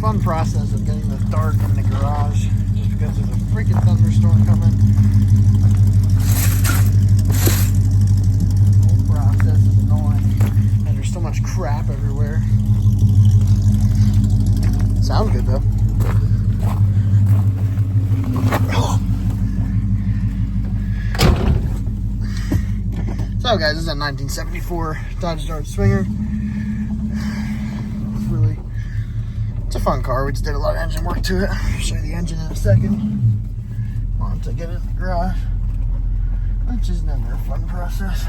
fun process of getting this dark in the garage just because there's a freaking thunderstorm coming. The whole process is annoying, and there's so much crap everywhere. Sounds good though. So guys, this is a 1974 Dodge Dart Swinger. It's a fun car. We just did a lot of engine work to it. I'll show you the engine in a second. Want to get it in the garage, which is never a fun process.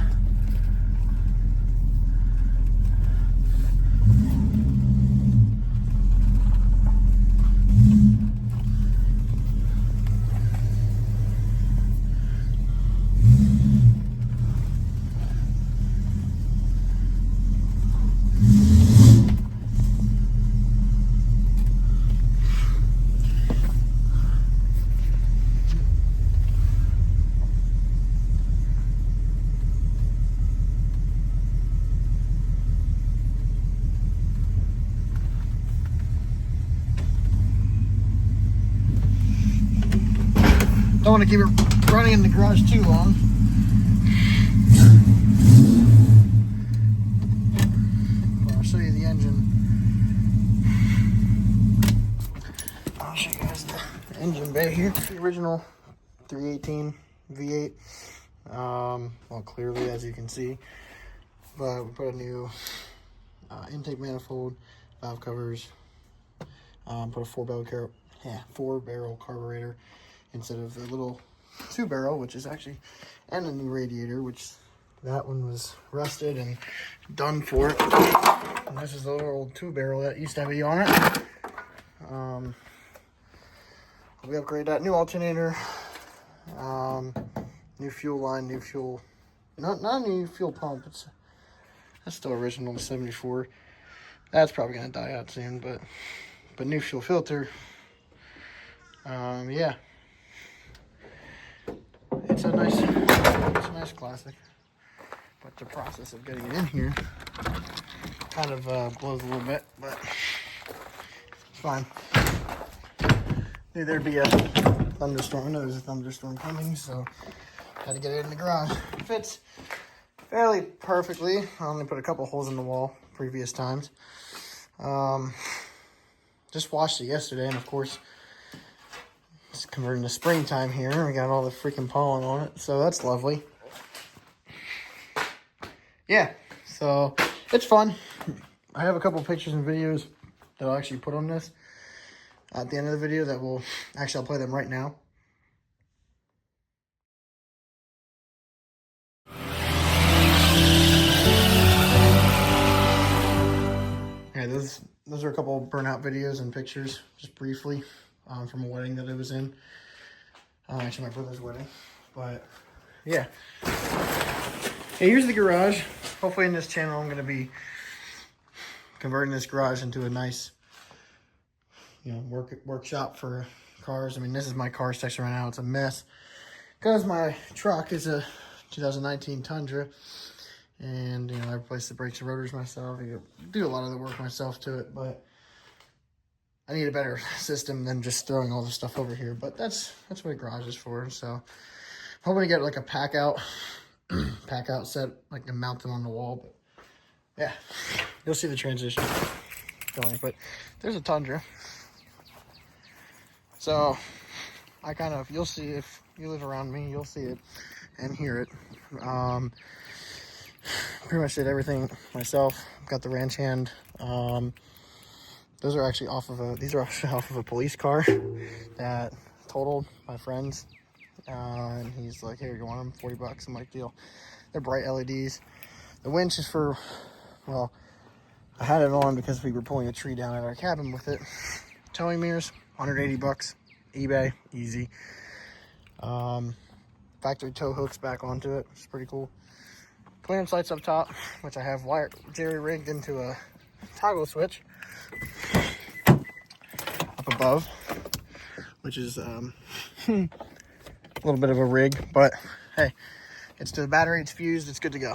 Don't want to keep it running in the garage too long. Well, I'll show you the engine. I'll show you guys the engine bay here. The original 318 V8. Well, clearly as you can see. But we put a new intake manifold, valve covers, put a four-barrel carburetor instead of the little 2-barrel, which is actually, and a new radiator, which that one was rusted and done for it. And this is the little old 2-barrel that used to be on it. We upgraded that, new alternator, new fuel line, new fuel, not a new fuel pump. That's still original 74. That's probably gonna die out soon, but new fuel filter. Yeah. It's a nice classic, but the process of getting it in here kind of blows a little bit, but it's fine. Knew there'd be a thunderstorm. I know there's a thunderstorm coming, so had to get it in the garage. It fits fairly perfectly. I only put a couple holes in the wall previous times. Just washed it yesterday, and of course, it's converting to springtime here. We got all the freaking pollen on it, so that's lovely. Yeah, so it's fun. I have a couple pictures and videos that I'll actually put on this at the end of the video that will, actually I'll play them right now. Yeah, those are a couple burnout videos and pictures, just briefly. From a wedding that I was in. Actually, my brother's wedding. But, yeah. Hey, here's the garage. Hopefully in this channel, I'm going to be converting this garage into a nice, workshop for cars. I mean, this is my car section right now. It's a mess. Because my truck is a 2019 Tundra. And, I replaced the brakes and rotors myself. I do a lot of the work myself to it, but I need a better system than just throwing all the stuff over here, but that's what a garage is for. So I'm hoping to get like a pack out set, like to mount them on the wall. But yeah, you'll see the transition going. But there's a Tundra, so you'll see, if you live around me, you'll see it and hear it. Pretty much did everything myself. Got the ranch hand. These are actually off of a police car that totaled my friend's. And he's like, "Here, you want them? $40. I'm like, deal." They're bright LEDs. The winch is for, well, I had it on because we were pulling a tree down at our cabin with it. Towing mirrors, $180. eBay, easy. Factory tow hooks back onto it. It's pretty cool. Clearance lights up top, which I have jerry rigged into a toggle switch up above, which is a little bit of a rig, but hey, it's to the battery, it's fused, it's good to go.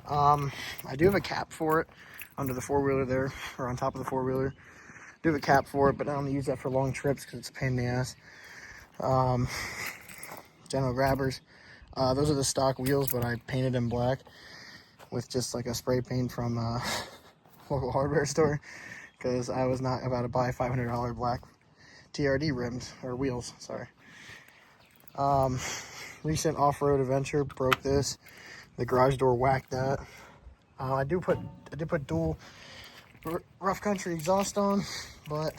I do have a cap for it under the four-wheeler there, or on top of the four-wheeler. do have a cap for it, but I don't use that for long trips because it's a pain in the ass. General Grabbers. Those are the stock wheels, but I painted them black with just like a spray paint from a local hardware store because I was not about to buy $500 black TRD rims or wheels. Sorry. Recent off-road adventure broke this. The garage door whacked that. I did put dual rough country exhaust on, but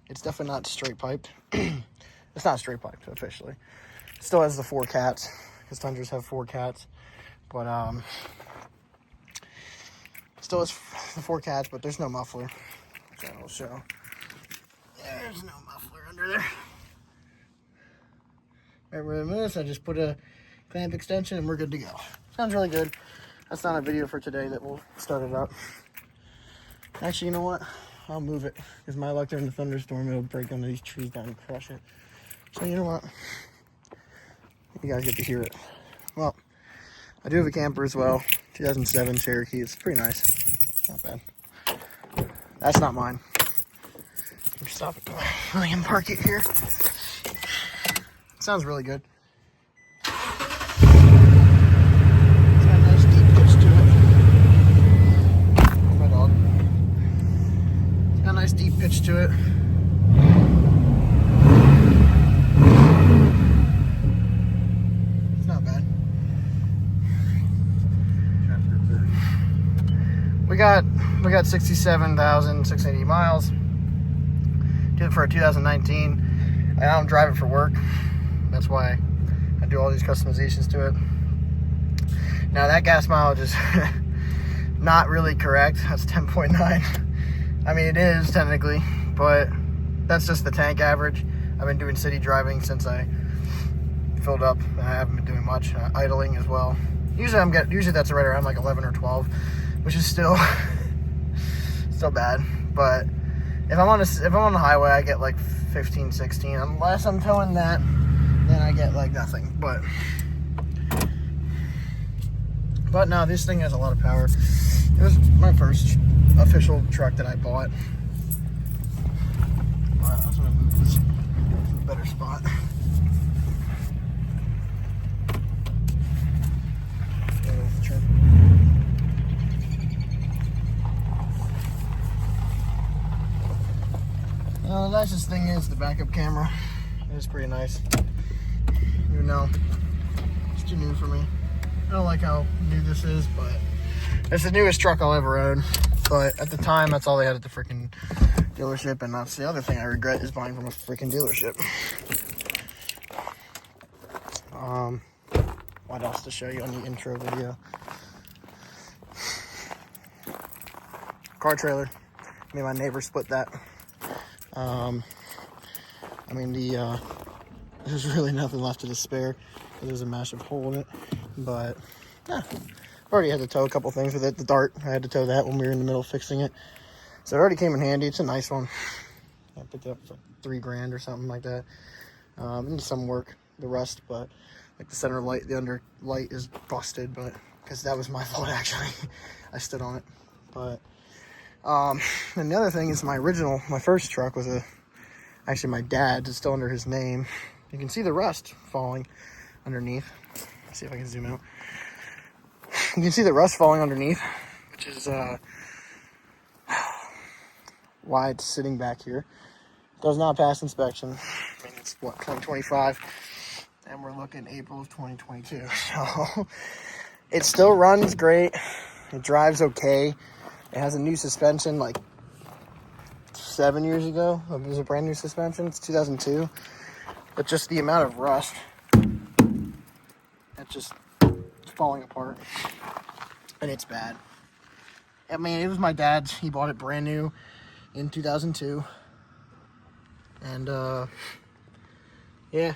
it's definitely not straight piped. It's not straight piped officially. It still has the 4 cats because Tundras have 4 cats, but still has the 4 cats, but there's no muffler. So I'll show. There's no muffler under there. Right where this, I just put a clamp extension and we're good to go. Sounds really good. That's not a video for today that will start it up. Actually, you know what? I'll move it because my luck during the thunderstorm, it'll break under these trees down and crush it. So you know what? You guys get to hear it. Well, I do have a camper as well. 2007 Cherokee. It's pretty nice. Not bad. That's not mine. Stop it. I can park it here. Sounds really good. It's got a nice deep pitch to it. My dog. It's got a nice deep pitch to it. It's not bad. We got 67,680 miles. Did it for a 2019. I don't drive it for work. That's why I do all these customizations to it. Now that gas mileage is not really correct. That's 10.9. I mean, it is technically, but that's just the tank average. I've been doing city driving since I filled up, and I haven't been doing much idling as well. Usually that's right around like 11 or 12, which is still bad. But if I'm on the highway, I get like 15, 16. Unless I'm towing that, then I get like nothing. But no, this thing has a lot of power. It was my first official truck that I bought. Alright, I was gonna move this to a better spot. The nicest thing is the backup camera. It is pretty nice. Even though it's too new for me. I don't like how new this is, but it's the newest truck I'll ever own. But at the time, that's all they had at the freaking dealership, and that's the other thing I regret is buying from a freaking dealership. What else to show you on the intro video? Car trailer. Me and my neighbor split that. I mean, there's really nothing left of the spare. There's a massive hole in it, but yeah, I've already had to tow a couple things with it. The Dart, I had to tow that when we were in the middle of fixing it, so it already came in handy. It's a nice one. I picked it up for $3,000 or something like that. It needs some work, the rust, but like the center light, the under light is busted, but because that was my fault actually. I stood on it, but and the other thing is my first truck was actually my dad's. It's still under his name. You can see the rust falling underneath. Let's see if I can zoom out. You can see the rust falling underneath, which is why it's sitting back here. Does not pass inspection. I mean, it's what, 2025, and we're looking April of 2022. So it still runs great. It drives okay. It has a new suspension like 7 years ago. It was a brand new suspension. It's 2002. But just the amount of rust, it's falling apart. And it's bad. I mean, it was my dad's. He bought it brand new in 2002. And, yeah.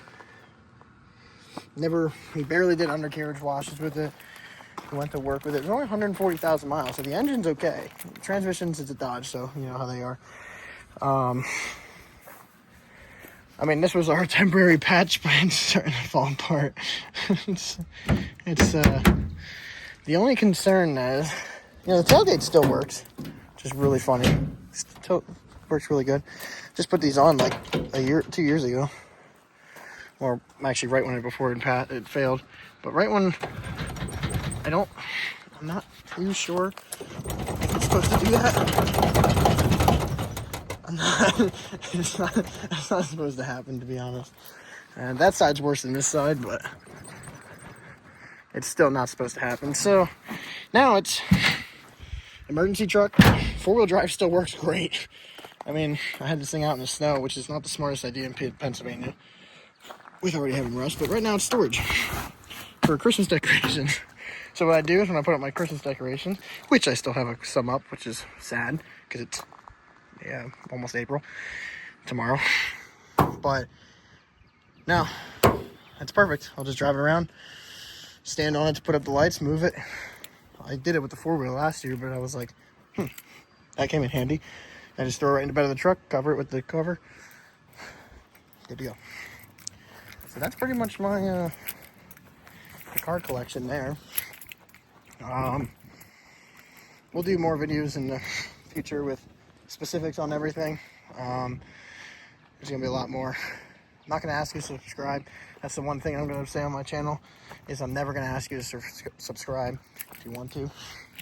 He barely did undercarriage washes with it. He went to work with it. It's only 140,000 miles, so the engine's okay. The transmissions, it's a Dodge, so you know how they are. I mean, this was our temporary patch, but it's starting to fall apart. it's the only concern is, you know, the tailgate still works, Just really funny. Still works really good. Just put these on like 2 years ago. Or actually right when before it failed. But right when I'm not too sure if it's supposed to do that. It's not supposed to happen, to be honest. And that side's worse than this side, but it's still not supposed to happen. So now it's emergency truck. 4-wheel drive still works great. I mean, I had this thing out in the snow, which is not the smartest idea in Pennsylvania with already having rust, but right now it's storage for Christmas decorations. So what I do is when I put up my Christmas decorations, which I still have some up, which is sad because it's almost April tomorrow, but no, it's perfect. I'll just drive it around, stand on it to put up the lights, move it. I did it with the 4-wheel last year, but I was like, that came in handy. I just throw it right in the bed of the truck, cover it with the cover, good to go. So that's pretty much my the car collection there. We'll do more videos in the future with specifics on everything. There's gonna be a lot more. I'm not gonna ask you to subscribe. That's the one thing I'm gonna say on my channel, is I'm never gonna ask you to subscribe. If you want to,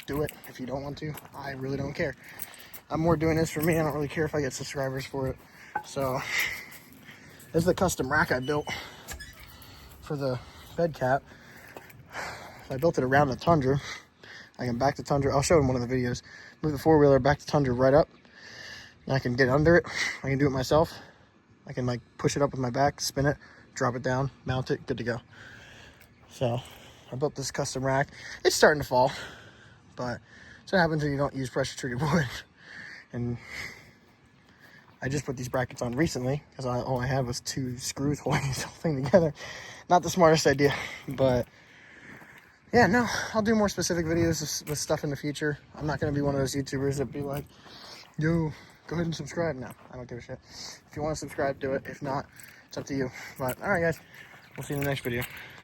do it. If you don't want to, I really don't care. I'm more doing this for me. I don't really care if I get subscribers for it. So this is the custom rack I built for the bed cap. I built it around the Tundra. I can back the Tundra. I'll show in one of the videos. Move the 4-wheeler, back the Tundra right up. And I can get under it. I can do it myself. I can like push it up with my back, spin it, drop it down, mount it, good to go. So I built this custom rack. It's starting to fall, but that's what happens when you don't use pressure treated wood. And I just put these brackets on recently because all I had was 2 screws holding this whole thing together. Not the smartest idea, but yeah, no, I'll do more specific videos with stuff in the future. I'm not going to be one of those YouTubers that be like, yo, go ahead and subscribe. No, I don't give a shit. If you want to subscribe, do it. If not, it's up to you. But all right, guys, we'll see you in the next video.